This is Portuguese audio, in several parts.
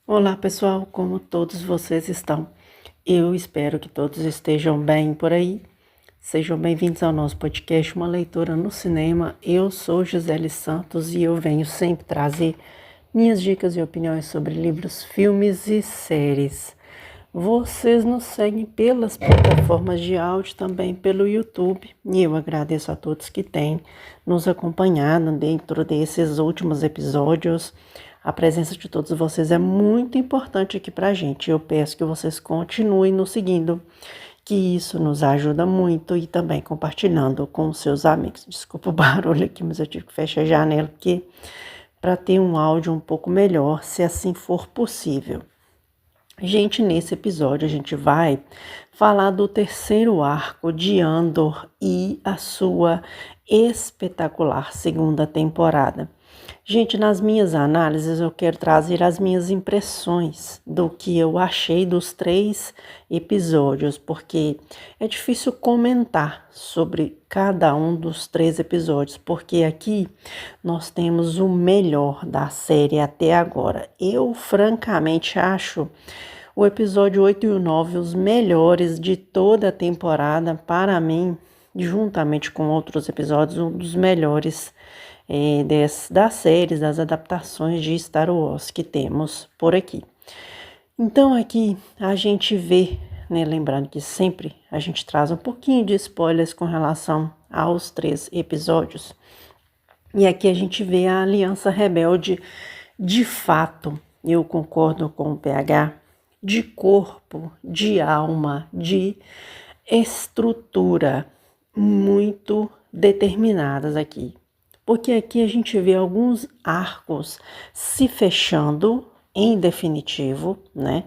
Olá pessoal, como todos vocês estão? Eu espero que todos estejam bem por aí. Sejam bem-vindos ao nosso podcast Uma Leitura no Cinema. Eu sou Gisele Santos e eu venho sempre trazer minhas dicas e opiniões sobre livros, filmes e séries. Vocês nos seguem pelas plataformas de áudio, também pelo YouTube, e eu agradeço a todos que têm nos acompanhado dentro desses últimos episódios. A presença de todos vocês é muito importante aqui pra gente. Eu peço que vocês continuem nos seguindo, que isso nos ajuda muito, e também compartilhando com os seus amigos. Desculpa o barulho aqui, mas eu tive que fechar a janela, porque para ter um áudio um pouco melhor, se assim for possível. Gente, nesse episódio a gente vai falar do terceiro arco de Andor e a sua espetacular segunda temporada. Gente, nas minhas análises eu quero trazer as minhas impressões do que eu achei dos 3 episódios, porque é difícil comentar sobre cada um dos 3 episódios, porque aqui nós temos o melhor da série até agora. Eu, francamente, acho o episódio 8 e o 9 os melhores de toda a temporada. Para mim, juntamente com outros episódios, um dos melhores das séries, das adaptações de Star Wars que temos por aqui. Então aqui a gente vê, né, lembrando que sempre a gente traz um pouquinho de spoilers com relação aos 3 episódios. E aqui a gente vê a Aliança Rebelde de fato, eu concordo com o PH, de corpo, de alma, de estrutura muito determinadas aqui. Porque aqui a gente vê alguns arcos se fechando em definitivo, né?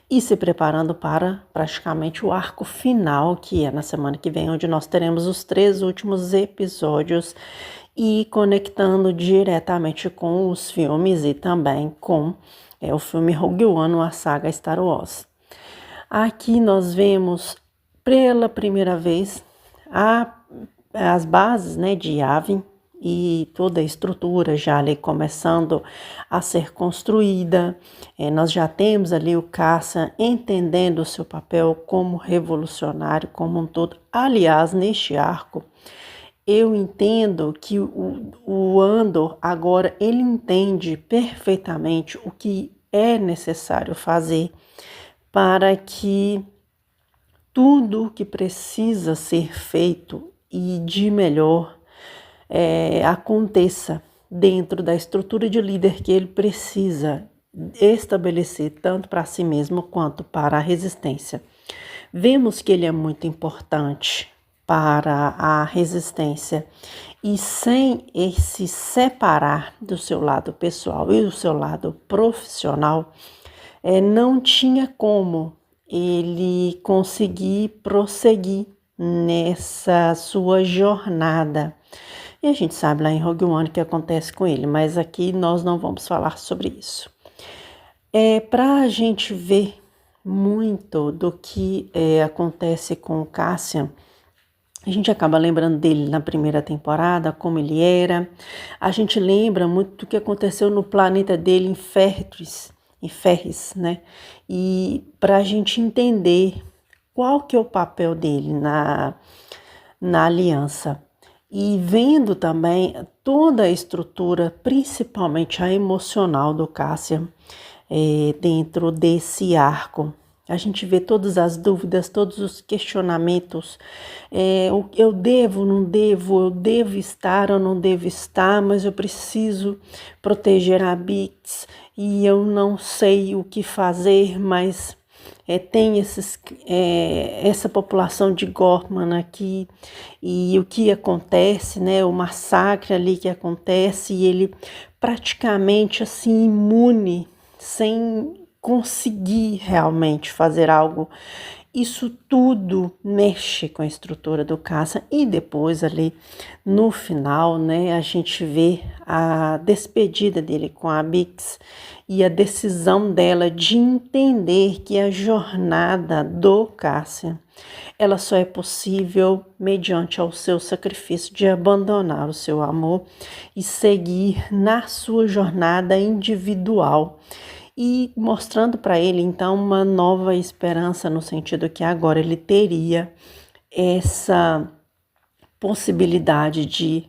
E se preparando para praticamente o arco final, que é na semana que vem, onde nós teremos os 3 últimos episódios e conectando diretamente com os filmes e também com o filme Rogue One, a saga Star Wars. Aqui nós vemos pela primeira vez as bases, né, de Yavin e toda a estrutura já ali começando a ser construída. Nós já temos ali o Cassian entendendo o seu papel como revolucionário como um todo. Aliás, neste arco, eu entendo que o Andor agora ele entende perfeitamente o que é necessário fazer para que tudo que precisa ser feito e de melhor aconteça dentro da estrutura de líder que ele precisa estabelecer, tanto para si mesmo quanto para a resistência. Vemos que ele é muito importante para a resistência e sem esse separar do seu lado pessoal e do seu lado profissional, não tinha como ele conseguir prosseguir nessa sua jornada. E a gente sabe lá em Rogue One o que acontece com ele, mas aqui nós não vamos falar sobre isso. Para a gente ver muito do que acontece com o Cassian, a gente acaba lembrando dele na primeira temporada, como ele era. A gente lembra muito do que aconteceu no planeta dele em Ferris, né? E para a gente entender qual que é o papel dele na aliança. E vendo também toda a estrutura, principalmente a emocional do Cassian, dentro desse arco. A gente vê todas as dúvidas, todos os questionamentos. Eu devo, não devo, eu devo estar ou não devo estar, mas eu preciso proteger a Bix e eu não sei o que fazer, mas tem essa população de Gorman aqui e o que acontece, né? O massacre ali que acontece e ele praticamente assim imune, sem conseguir realmente fazer algo. Isso tudo mexe com a estrutura do Cassian e depois ali no final, né, a gente vê a despedida dele com a Bix e a decisão dela de entender que a jornada do Cassian, ela só é possível mediante ao seu sacrifício de abandonar o seu amor e seguir na sua jornada individual. e mostrando para ele então uma nova esperança no sentido que agora ele teria essa possibilidade de,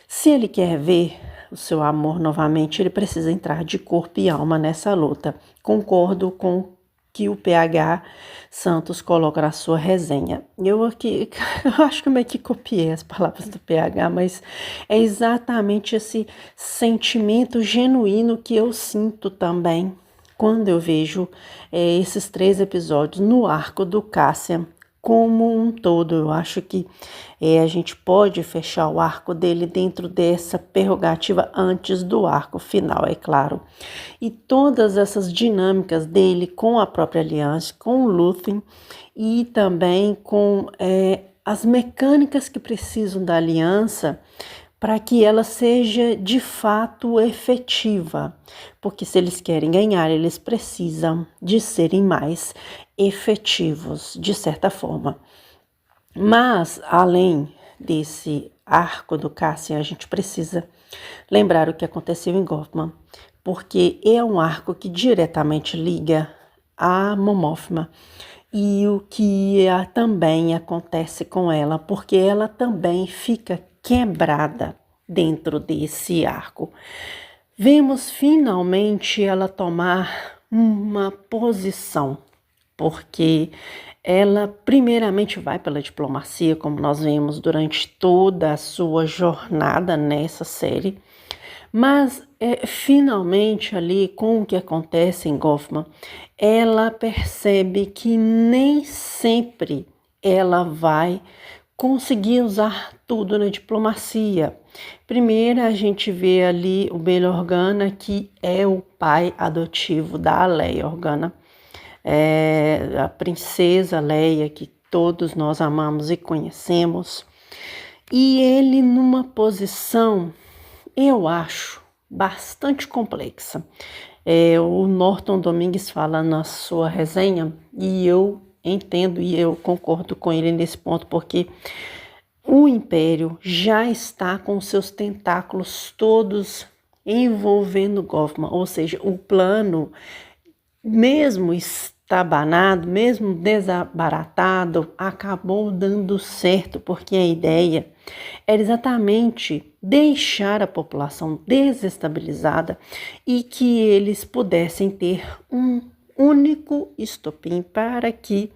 se ele quer ver o seu amor novamente, ele precisa entrar de corpo e alma nessa luta. Concordo com que o PH Santos coloca na sua resenha. Eu aqui, eu acho que eu meio que copiei as palavras do PH, mas é exatamente esse sentimento genuíno que eu sinto também quando eu vejo esses 3 episódios no arco do Cassian como um todo. Eu acho que a gente pode fechar o arco dele dentro dessa prerrogativa antes do arco final, é claro. E todas essas dinâmicas dele com a própria aliança, com o Lúthien e também com as mecânicas que precisam da aliança para que ela seja de fato efetiva. Porque se eles querem ganhar, eles precisam de serem mais efetivos, de certa forma. Mas, além desse arco do Cassian, a gente precisa lembrar o que aconteceu em Gotham, porque é um arco que diretamente liga a Mon Mothma e o que também acontece com ela, porque ela também fica quebrada dentro desse arco. Vemos finalmente ela tomar uma posição, porque ela primeiramente vai pela diplomacia, como nós vemos durante toda a sua jornada nessa série, mas finalmente ali com o que acontece em Gotham, ela percebe que nem sempre ela vai conseguir usar tudo na diplomacia. Primeiro a gente vê ali o Bail Organa, que é o pai adotivo da Leia Organa, a princesa Leia, que todos nós amamos e conhecemos, e ele numa posição, eu acho, bastante complexa. O Norton Domingues fala na sua resenha, e eu entendo e eu concordo com ele nesse ponto, porque o Império já está com seus tentáculos todos envolvendo Gotham, ou seja, o plano, mesmo estabanado, mesmo desabaratado, acabou dando certo, porque a ideia era exatamente deixar a população desestabilizada e que eles pudessem ter um único estopim para que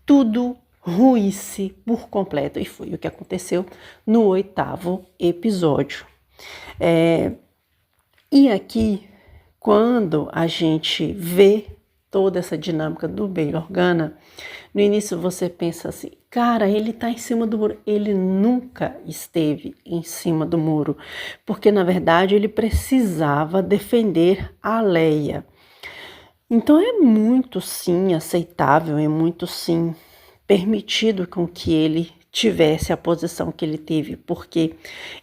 tudo ruísse por completo. E foi o que aconteceu no 8º episódio. E aqui, quando a gente vê toda essa dinâmica do Bail Organa, no início você pensa assim, cara, ele está em cima do muro. Ele nunca esteve em cima do muro, porque na verdade ele precisava defender a Leia. Então é muito sim aceitável, é muito sim permitido com que ele tivesse a posição que ele teve, porque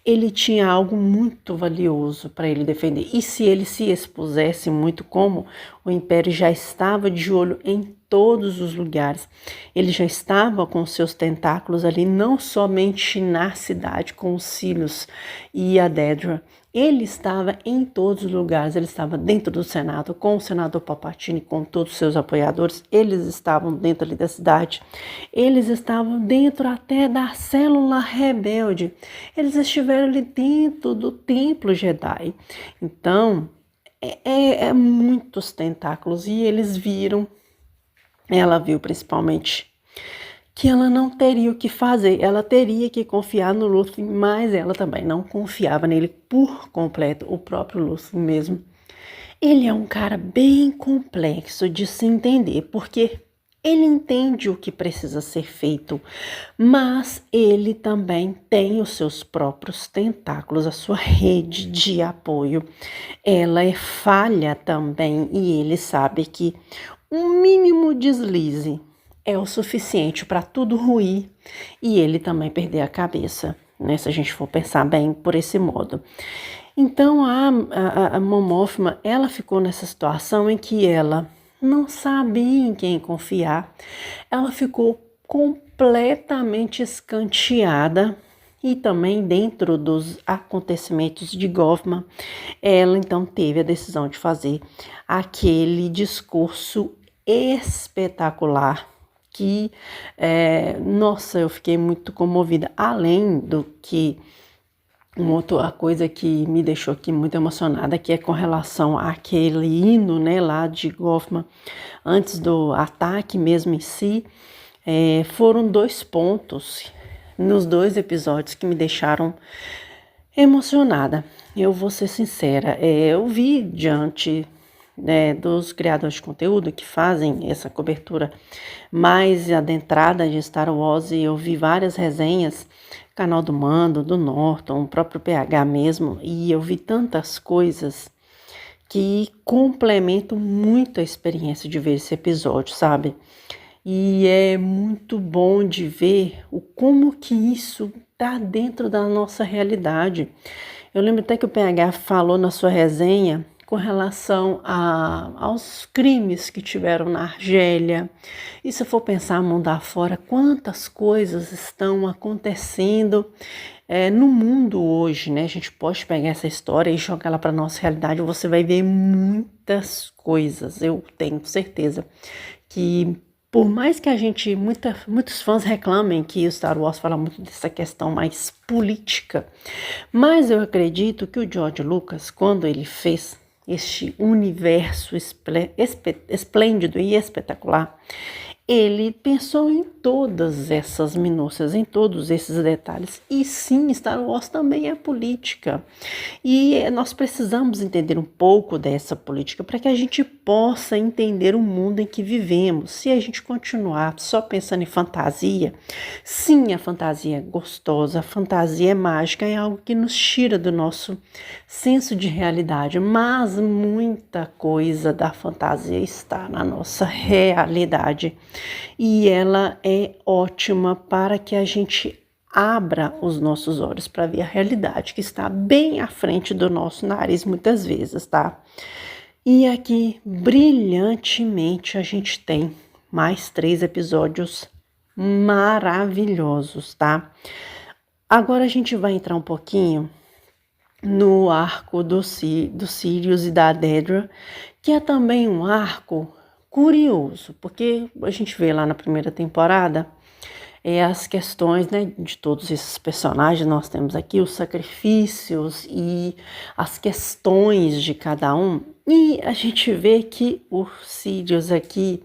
ele tinha algo muito valioso para ele defender. E se ele se expusesse muito, como o Império já estava de olho em todos os lugares, ele já estava com seus tentáculos ali, não somente na cidade com os Cílios e a Dedra, ele estava em todos os lugares, ele estava dentro do Senado, com o senador Palpatine, com todos os seus apoiadores, eles estavam dentro ali da cidade, eles estavam dentro até da célula rebelde, eles estiveram ali dentro do templo Jedi. Então, muitos tentáculos, e eles viram, ela viu principalmente, que ela não teria o que fazer, ela teria que confiar no Lúthien, mas ela também não confiava nele por completo, o próprio Lúthien mesmo. Ele é um cara bem complexo de se entender, porque ele entende o que precisa ser feito, mas ele também tem os seus próprios tentáculos, a sua rede de apoio. Ela é falha também e ele sabe que um mínimo deslize é o suficiente para tudo ruir e ele também perder a cabeça, né? Se a gente for pensar bem por esse modo. Então a Mon Mothma, ela ficou nessa situação em que ela não sabia em quem confiar, ela ficou completamente escanteada E também dentro dos acontecimentos de Goffman, ela então teve a decisão de fazer aquele discurso espetacular que, nossa, eu fiquei muito comovida. Além do que, uma outra coisa que me deixou aqui muito emocionada, que é com relação àquele hino, né, lá de Goffman, antes do ataque mesmo em si, foram 2 pontos nos 2 episódios que me deixaram emocionada. Eu vou ser sincera, eu vi diante, né, dos criadores de conteúdo que fazem essa cobertura mais adentrada de Star Wars, e eu vi várias resenhas, canal do Mando, do Norton, o próprio PH mesmo, e eu vi tantas coisas que complementam muito a experiência de ver esse episódio, sabe? E é muito bom de ver como que isso está dentro da nossa realidade. Eu lembro até que o PH falou na sua resenha com relação aos crimes que tiveram na Argélia. E se for pensar mundo afora, quantas coisas estão acontecendo no mundo hoje, né? A gente pode pegar essa história e jogar ela para a nossa realidade, você vai ver muitas coisas. Eu tenho certeza que, por mais que a gente, muitos fãs reclamem que o Star Wars fala muito dessa questão mais política, mas eu acredito que o George Lucas, quando ele fez este universo esplêndido e espetacular, ele pensou em todas essas minúcias, em todos esses detalhes. E sim, Star Wars também é política. E nós precisamos entender um pouco dessa política para que a gente possa entender o mundo em que vivemos. Se a gente continuar só pensando em fantasia, sim, a fantasia é gostosa, a fantasia é mágica, é algo que nos tira do nosso senso de realidade, mas muita coisa da fantasia está na nossa realidade. E ela é ótima para que a gente abra os nossos olhos para ver a realidade que está bem à frente do nosso nariz muitas vezes, tá? E aqui, brilhantemente, a gente tem mais 3 episódios maravilhosos, tá? Agora a gente vai entrar um pouquinho no arco do Sirius e da Dedra, que é também um arco curioso, porque a gente vê lá na primeira temporada as questões, né, de todos esses personagens. Nós temos aqui os sacrifícios e as questões de cada um, e a gente vê que o Sidious aqui,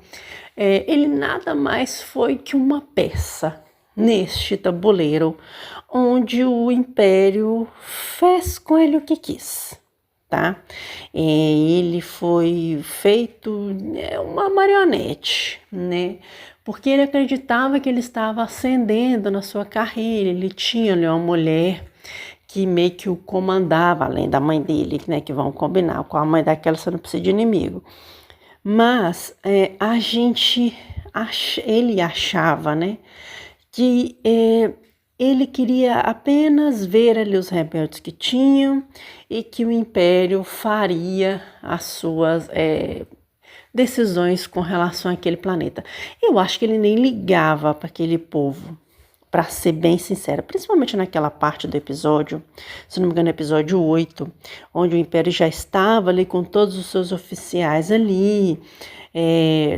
ele nada mais foi que uma peça neste tabuleiro, onde o Império fez com ele o que quis, tá? Ele foi feito uma marionete, né? Porque ele acreditava que ele estava ascendendo na sua carreira. Ele tinha ali uma mulher que meio que o comandava, além da mãe dele, né? Que vão combinar, com a mãe daquela você não precisa de inimigo. Mas ele achava, né, que ele queria apenas ver ali os rebeldes que tinham e que o Império faria as suas decisões com relação àquele planeta. Eu acho que ele nem ligava para aquele povo, para ser bem sincera, principalmente naquela parte do episódio, se não me engano, episódio 8, onde o Império já estava ali com todos os seus oficiais ali,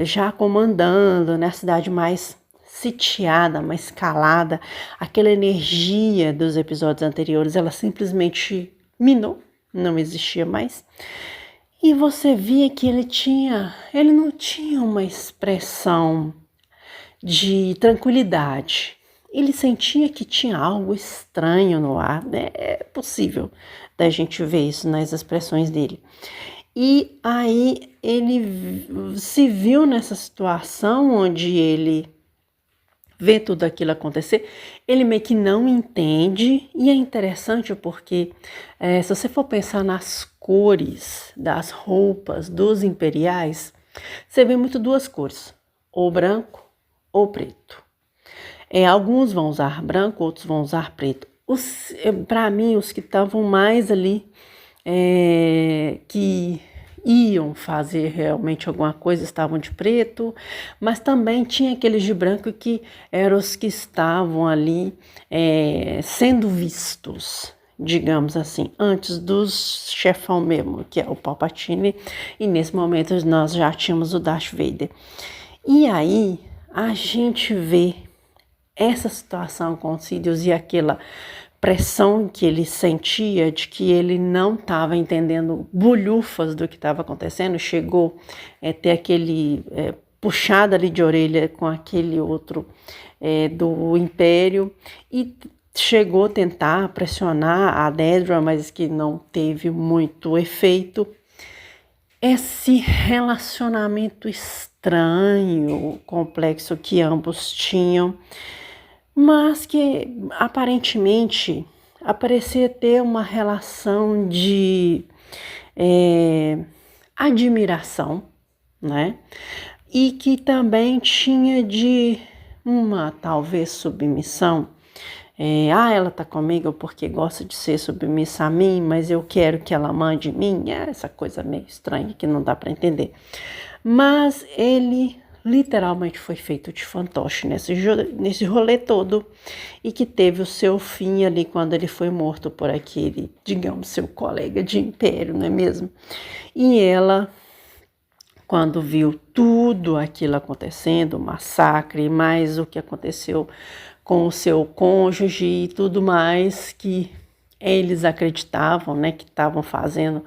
já comandando, né, a cidade mais sitiada, mais calada. Aquela energia dos episódios anteriores, ela simplesmente minou, não existia mais. E você via que ele não tinha uma expressão de tranquilidade. Ele sentia que tinha algo estranho no ar, né? É possível da gente ver isso nas expressões dele. E aí ele se viu nessa situação onde ele vê tudo aquilo acontecer, ele meio que não entende. E é interessante porque se você for pensar nas cores das roupas dos imperiais, você vê muito 2 cores, ou branco ou preto. Alguns vão usar branco, outros vão usar preto. Para mim, os que estavam mais ali, que iam fazer realmente alguma coisa, estavam de preto, mas também tinha aqueles de branco que eram os que estavam ali sendo vistos, digamos assim, antes dos chefão mesmo, que é o Palpatine, e nesse momento nós já tínhamos o Darth Vader. E aí a gente vê essa situação com o Sidious e aquela pressão que ele sentia de que ele não estava entendendo bulhufas do que estava acontecendo, chegou a ter aquele puxada ali de orelha com aquele outro do Império e chegou a tentar pressionar a Dedra, mas que não teve muito efeito. Esse relacionamento estranho, complexo que ambos tinham, mas que aparentemente parecia ter uma relação de admiração, né? E que também tinha de uma talvez submissão. Ela tá comigo porque gosta de ser submissa a mim, mas eu quero que ela mande em mim. Essa coisa meio estranha que não dá para entender. Mas ele literalmente foi feito de fantoche nesse rolê todo e que teve o seu fim ali quando ele foi morto por aquele, digamos, seu colega de império, não é mesmo? E ela, quando viu tudo aquilo acontecendo, o massacre, mais o que aconteceu com o seu cônjuge e tudo mais que eles acreditavam, né, que estavam fazendo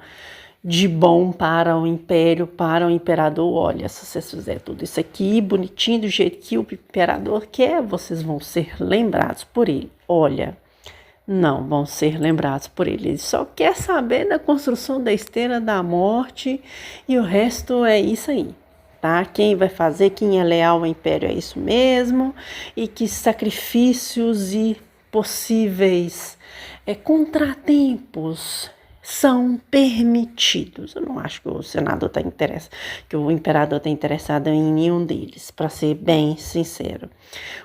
de bom para o império, para o imperador. Olha, se vocês fizerem tudo isso aqui bonitinho, do jeito que o imperador quer, vocês vão ser lembrados por ele. Olha, não vão ser lembrados por ele. Ele só quer saber da construção da esteira da morte e o resto é isso aí. Tá? Quem vai fazer, quem é leal ao império é isso mesmo, e que sacrifícios e possíveis contratempos são permitidos. Eu não acho que o senador está interessado, que o imperador está interessado em nenhum deles, para ser bem sincero.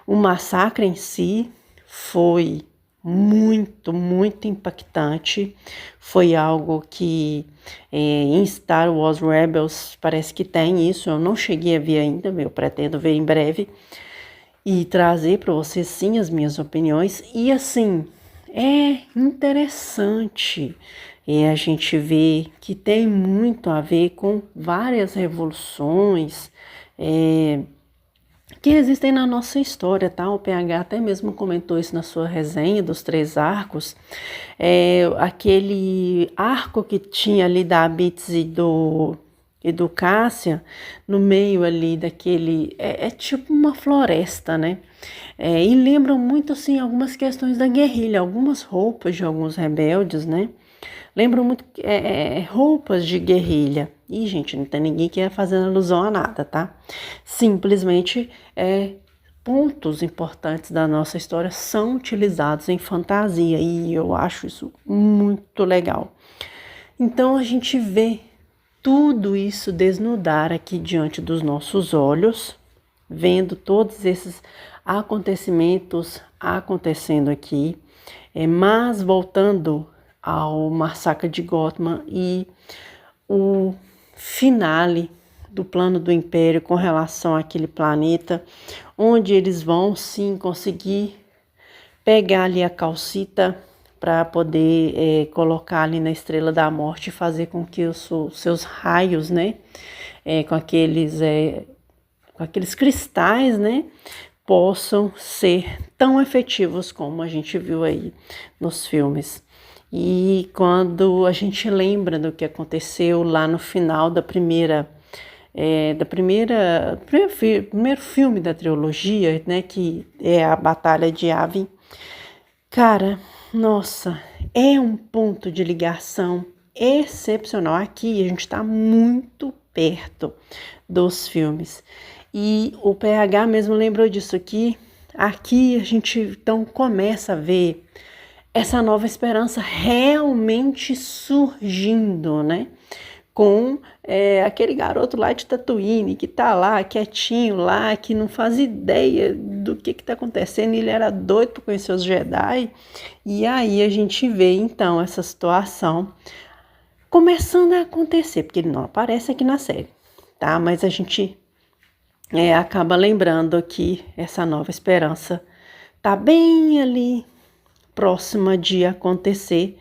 O massacre em si foi muito, muito impactante. Foi algo que em Star Wars Rebels parece que tem isso. Eu não cheguei a ver ainda, eu pretendo ver em breve e trazer para vocês sim as minhas opiniões. E assim, é interessante a gente ver que tem muito a ver com várias revoluções que existem na nossa história, tá? O PH até mesmo comentou isso na sua resenha dos 3 arcos. Aquele arco que tinha ali da Bits e do Cassian, no meio ali daquele... É tipo uma floresta, né? E lembram muito, assim, algumas questões da guerrilha, algumas roupas de alguns rebeldes, né? Lembram muito roupas de guerrilha. E, gente, não tem ninguém que ia fazendo alusão a nada, tá? Simplesmente pontos importantes da nossa história são utilizados em fantasia. E eu acho isso muito legal. Então, a gente vê tudo isso desnudar aqui diante dos nossos olhos, vendo todos esses acontecimentos acontecendo aqui. Mas, voltando ao massacre de Gotham e o finale do plano do Império com relação àquele planeta, onde eles vão sim conseguir pegar ali a calcita para poder colocar ali na Estrela da Morte e fazer com que os seus raios, né, com aqueles cristais, né, possam ser tão efetivos como a gente viu aí nos filmes. E quando a gente lembra do que aconteceu lá no final primeiro filme da trilogia, né, que é a Batalha de Yavin, cara, nossa, é um ponto de ligação excepcional. Aqui a gente está muito perto dos filmes. E o PH mesmo lembrou disso aqui. Aqui a gente então começa a ver essa nova esperança realmente surgindo, né? Com aquele garoto lá de Tatooine, que tá lá, quietinho lá, que não faz ideia do que tá acontecendo, ele era doido para conhecer os Jedi. E aí a gente vê, então, essa situação começando a acontecer, porque ele não aparece aqui na série, tá? Mas a gente acaba lembrando que essa nova esperança tá bem ali, próxima de acontecer,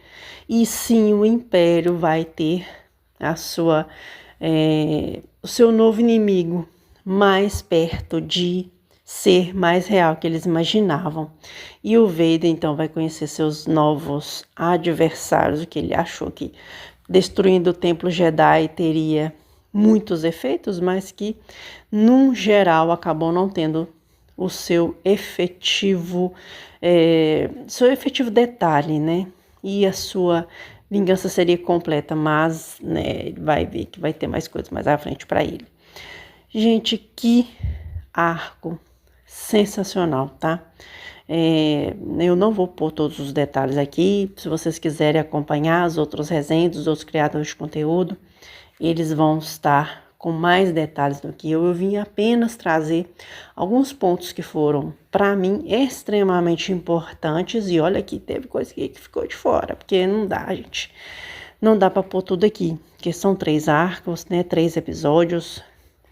e sim, o Império vai ter o seu novo inimigo mais perto de ser mais real que eles imaginavam. E o Vader então vai conhecer seus novos adversários, o que ele achou que destruindo o Templo Jedi teria muitos efeitos, mas que, num geral, acabou não tendo o seu efetivo detalhe, né? E a sua vingança seria completa, mas, né, vai ver que vai ter mais coisas mais à frente para ele. Gente, que arco sensacional, tá? Eu não vou pôr todos os detalhes aqui. Se vocês quiserem acompanhar os outros resenhas, os outros criadores de conteúdo, eles vão estar com mais detalhes do que eu. Eu vim apenas trazer alguns pontos que foram, para mim, extremamente importantes. E olha que teve coisa que ficou de fora, porque não dá, gente. Não dá para pôr tudo aqui, porque são 3 arcos, né? 3 episódios.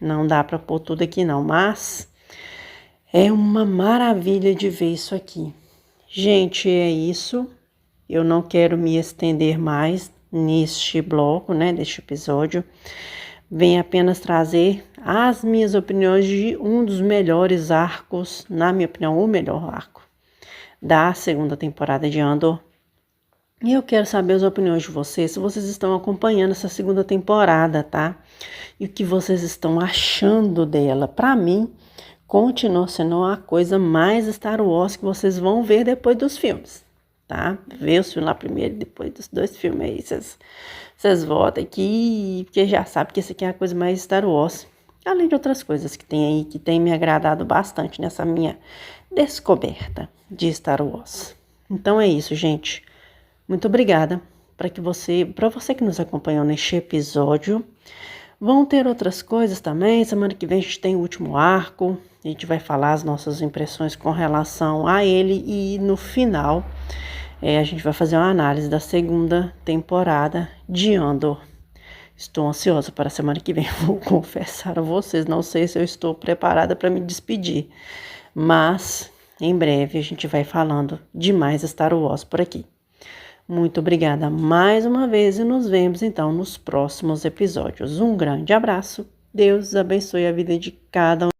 Não dá para pôr tudo aqui, não. Mas é uma maravilha de ver isso aqui. Gente, é isso. Eu não quero me estender mais neste bloco, né? Deste episódio. Venho apenas trazer as minhas opiniões de um dos melhores arcos, na minha opinião, o melhor arco da segunda temporada de Andor. E eu quero saber as opiniões de vocês, se vocês estão acompanhando essa segunda temporada, tá? E o que vocês estão achando dela. Para mim, continua sendo a coisa mais Star Wars que vocês vão ver depois dos filmes, tá? Vê os filmes lá primeiro, depois dos 2 filmes aí, vocês votam aqui, porque já sabem que esse aqui é a coisa mais Star Wars. Além de outras coisas que tem aí, que tem me agradado bastante nessa minha descoberta de Star Wars. Então é isso, gente. Muito obrigada para você que nos acompanhou neste episódio. Vão ter outras coisas também. Semana que vem a gente tem o último arco. A gente vai falar as nossas impressões com relação a ele. E no final, a gente vai fazer uma análise da segunda temporada de Andor. Estou ansiosa para a semana que vem. Vou confessar a vocês. Não sei se eu estou preparada para me despedir. Mas, em breve, a gente vai falando de mais Star Wars por aqui. Muito obrigada mais uma vez e nos vemos então nos próximos episódios. Um grande abraço. Deus abençoe a vida de cada um.